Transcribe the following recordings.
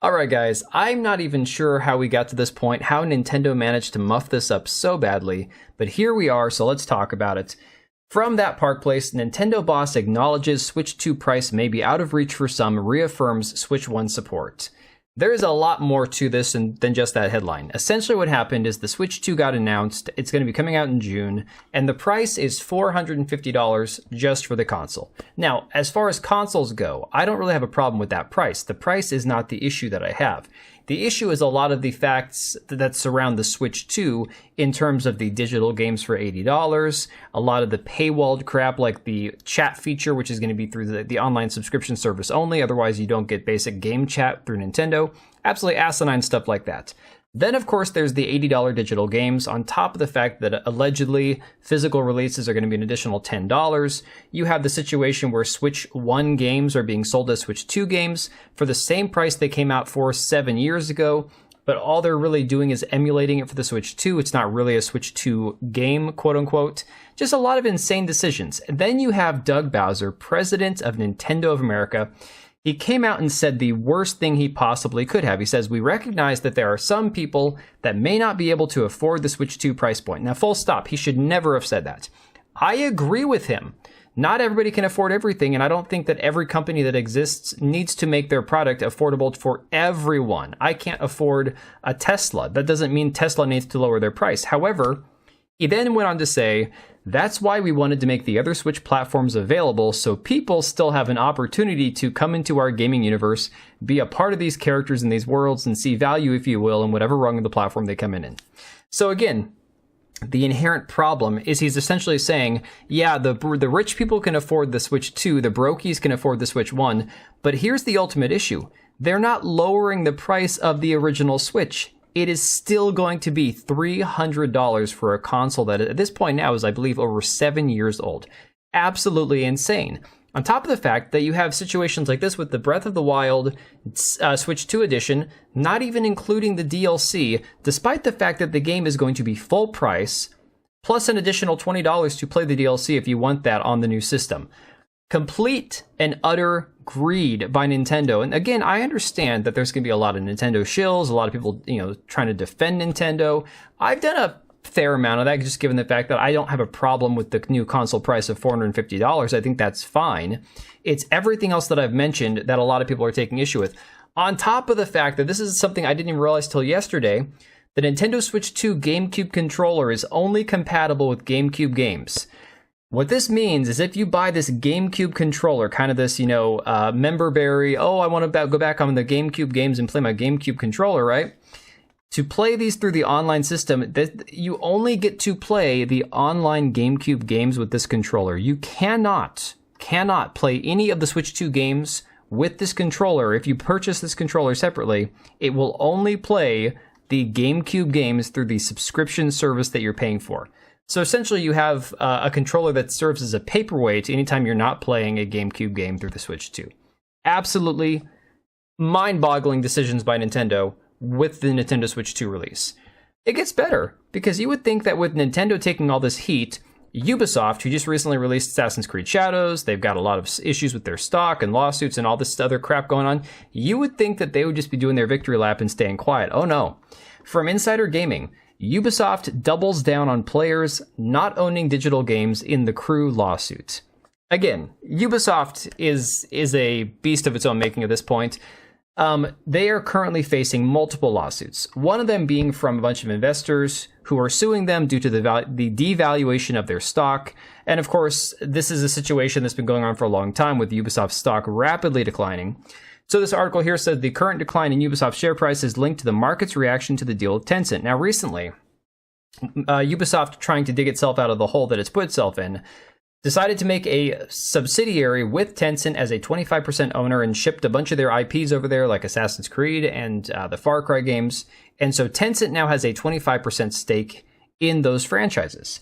Alright guys, I'm not even sure how we got to this point, how Nintendo managed to muff this up so badly, but here we are, so let's talk about it. From that Park Place, Nintendo boss acknowledges Switch 2 price may be out of reach for some, reaffirms Switch 1 support. There is a lot more to this than just that headline. Essentially what happened is the Switch 2 got announced, it's going to be coming out in June, and the price is $450 just for the console. Now, as far as consoles go, I don't really have a problem with that price. The price is not the issue that I have. The issue is a lot of the facts that surround the Switch 2 in terms of the digital games for $80, a lot of the paywalled crap like the chat feature, which is going to be through the online subscription service only, otherwise you don't get basic game chat through Nintendo. Absolutely asinine stuff like that. Then, of course, there's the $80 digital games, on top of the fact that allegedly physical releases are going to be an additional $10. You have the situation where Switch 1 games are being sold as Switch 2 games for the same price they came out for 7 years ago, but all they're really doing is emulating it for the Switch 2. It's not really a Switch 2 game, quote unquote. Just a lot of insane decisions. And then you have Doug Bowser, president of Nintendo of America. He came out and said the worst thing he possibly could have. He says, "We recognize that there are some people that may not be able to afford the Switch 2 price point." Now, full stop. He should never have said that. I agree with him. Not everybody can afford everything, and I don't think that every company that exists needs to make their product affordable for everyone. I can't afford a Tesla. That doesn't mean Tesla needs to lower their price. However, he then went on to say, "That's why we wanted to make the other Switch platforms available so people still have an opportunity to come into our gaming universe, be a part of these characters in these worlds, and see value, if you will, in whatever rung of the platform they come in." So again, the inherent problem is he's essentially saying, yeah, the rich people can afford the Switch 2, the brokies can afford the Switch 1, but here's the ultimate issue. They're not lowering the price of the original Switch. It is still going to be $300 for a console that at this point now is, I believe, over 7 years old. Absolutely insane. On top of the fact that you have situations like this with the Breath of the Wild Switch 2 edition, not even including the DLC, despite the fact that the game is going to be full price, plus an additional $20 to play the DLC if you want that on the new system. Complete and utter greed by Nintendo. And again, I understand that there's going to be a lot of Nintendo shills, a lot of people, trying to defend Nintendo. I've done a fair amount of that, just given the fact that I don't have a problem with the new console price of $450. I think that's fine. It's everything else that I've mentioned that a lot of people are taking issue with. On top of the fact that this is something I didn't even realize till yesterday, the Nintendo Switch 2 GameCube controller is only compatible with GameCube games. What this means is if you buy this GameCube controller, kind of this, member berry, I want to go back on the GameCube games and play my GameCube controller, right? To play these through the online system, you only get to play the online GameCube games with this controller. You cannot play any of the Switch 2 games with this controller. If you purchase this controller separately, it will only play the GameCube games through the subscription service that you're paying for. So essentially you have a controller that serves as a paperweight anytime you're not playing a GameCube game through the Switch 2. Absolutely mind-boggling decisions by Nintendo with the Nintendo Switch 2 release. It gets better, because you would think that with Nintendo taking all this heat, Ubisoft, who just recently released Assassin's Creed Shadows, they've got a lot of issues with their stock and lawsuits and all this other crap going on, you would think that they would just be doing their victory lap and staying quiet. Oh no. From Insider Gaming, Ubisoft doubles down on players not owning digital games in the Crew lawsuit. Again, Ubisoft is a beast of its own making at this point. They are currently facing multiple lawsuits, one of them being from a bunch of investors who are suing them due to the devaluation of their stock. And of course, this is a situation that's been going on for a long time with Ubisoft stock rapidly declining. So this article here says the current decline in Ubisoft share price is linked to the market's reaction to the deal with Tencent. Now recently, Ubisoft, trying to dig itself out of the hole that it's put itself in, decided to make a subsidiary with Tencent as a 25% owner and shipped a bunch of their IPs over there, like Assassin's Creed and the Far Cry games. And so Tencent now has a 25% stake in those franchises.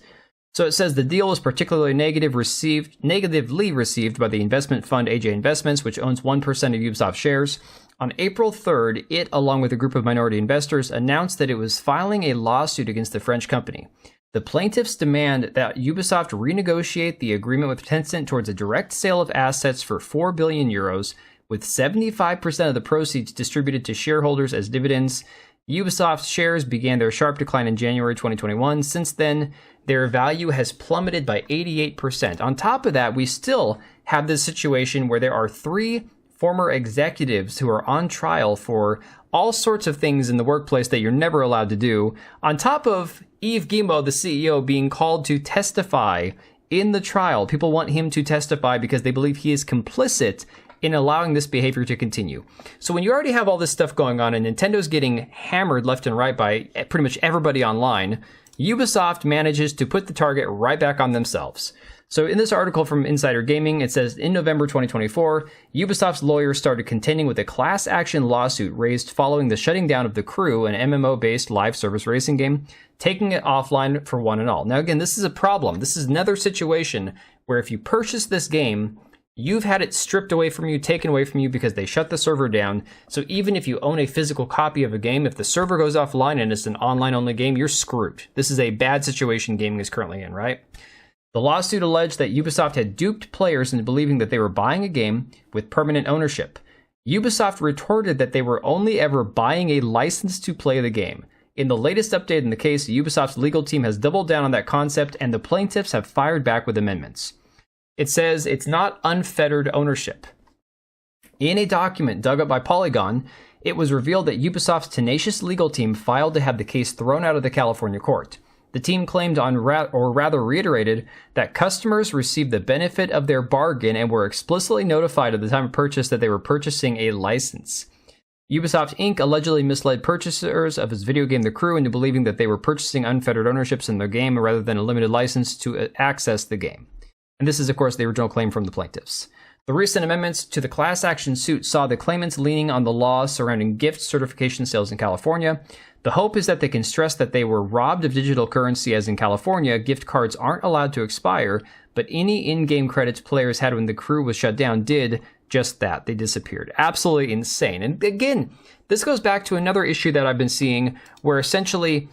So it says the deal was particularly negatively received by the investment fund AJ Investments, which owns 1% of Ubisoft shares. On April 3rd, it, along with a group of minority investors, announced that it was filing a lawsuit against the French company. The plaintiffs demand that Ubisoft renegotiate the agreement with Tencent towards a direct sale of assets for 4 billion euros, with 75% of the proceeds distributed to shareholders as dividends. Ubisoft shares began their sharp decline in January 2021. Since then, their value has plummeted by 88%. On top of that, we still have this situation where there are 3 former executives who are on trial for all sorts of things in the workplace that you're never allowed to do, on top of Yves Guillemot, the CEO, being called to testify in the trial. People want him to testify because they believe he is complicit in allowing this behavior to continue. So when you already have all this stuff going on and Nintendo's getting hammered left and right by pretty much everybody online, Ubisoft manages to put the target right back on themselves. So in this article from Insider Gaming, it says, in November 2024, Ubisoft's lawyers started contending with a class action lawsuit raised following the shutting down of The Crew, an MMO-based live service racing game, taking it offline for one and all. Now again, this is a problem. This is another situation where if you purchase this game, you've had it stripped away from you, taken away from you because they shut the server down. So even if you own a physical copy of a game, if the server goes offline and it's an online-only game, you're screwed. This is a bad situation gaming is currently in, right? The lawsuit alleged that Ubisoft had duped players into believing that they were buying a game with permanent ownership. Ubisoft retorted that they were only ever buying a license to play the game. In the latest update in the case, Ubisoft's legal team has doubled down on that concept, and the plaintiffs have fired back with amendments. It says it's not unfettered ownership. In a document dug up by Polygon, it was revealed that Ubisoft's tenacious legal team filed to have the case thrown out of the California court. The team claimed or rather reiterated that customers received the benefit of their bargain and were explicitly notified at the time of purchase that they were purchasing a license. Ubisoft Inc. allegedly misled purchasers of its video game The Crew into believing that they were purchasing unfettered ownerships in their game rather than a limited license to access the game. And this is, of course, the original claim from the plaintiffs. The recent amendments to the class action suit saw the claimants leaning on the law surrounding gift certification sales in California. The hope is that they can stress that they were robbed of digital currency, as in California, gift cards aren't allowed to expire, but any in-game credits players had when The Crew was shut down did just that. They disappeared. Absolutely insane. And again, this goes back to another issue that I've been seeing where essentially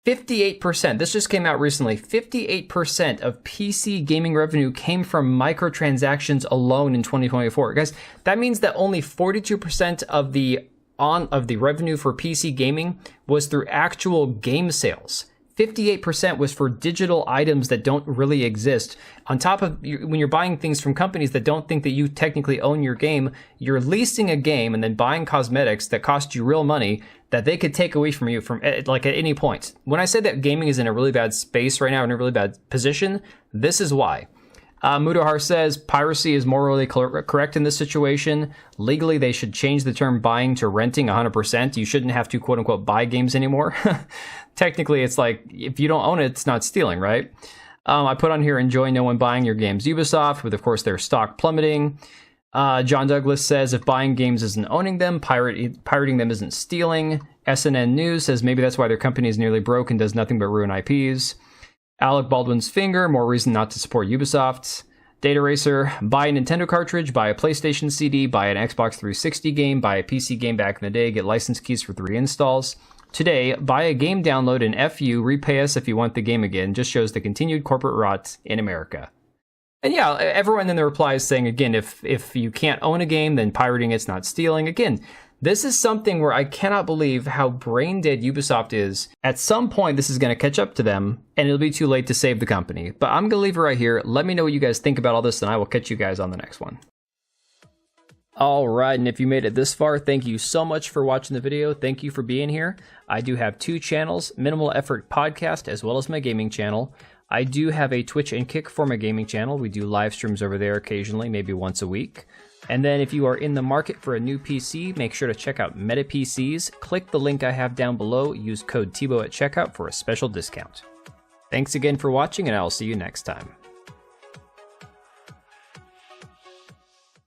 58%, this just came out recently, 58% of PC gaming revenue came from microtransactions alone in 2024. Guys, that means that only 42% of the revenue for PC gaming was through actual game sales. 58% was for digital items that don't really exist. On top of, when you're buying things from companies that don't think that you technically own your game, you're leasing a game and then buying cosmetics that cost you real money that they could take away from you from like at any point. When I say that gaming is in a really bad space right now, in a really bad position, this is why. Mudohar says piracy is morally correct in this situation. Legally, they should change the term buying to renting 100%. You shouldn't have to, quote unquote, buy games anymore. Technically, it's like, if you don't own it, it's not stealing, right? I put on here, enjoy no one buying your games. Ubisoft, with, of course, their stock plummeting. John Douglas says if buying games isn't owning them, pirating them isn't stealing. SNN News says maybe that's why their company is nearly broke and does nothing but ruin IPs. Alec Baldwin's finger, more reason not to support Ubisoft. Data Racer, buy a Nintendo cartridge, buy a PlayStation CD, buy an Xbox 360 game, buy a PC game back in the day, get license keys for 3 installs. Today, buy a game download and FU, repay us if you want the game again. Just shows the continued corporate rot in America. And yeah, everyone in the reply is saying, again, if you can't own a game, then pirating it's not stealing. Again, this is something where I cannot believe how brain dead Ubisoft is. At some point, this is going to catch up to them, and it'll be too late to save the company. But I'm going to leave it right here. Let me know what you guys think about all this, and I will catch you guys on the next one. All right, and if you made it this far, thank you so much for watching the video. Thank you for being here. I do have 2 channels, Minimal Effort Podcast, as well as my gaming channel. I do have a Twitch and Kick for my gaming channel. We do live streams over there occasionally, maybe once a week. And then if you are in the market for a new PC, make sure to check out Meta PCs. Click the link I have down below. Use code TBO at checkout for a special discount. Thanks again for watching, and I'll see you next time.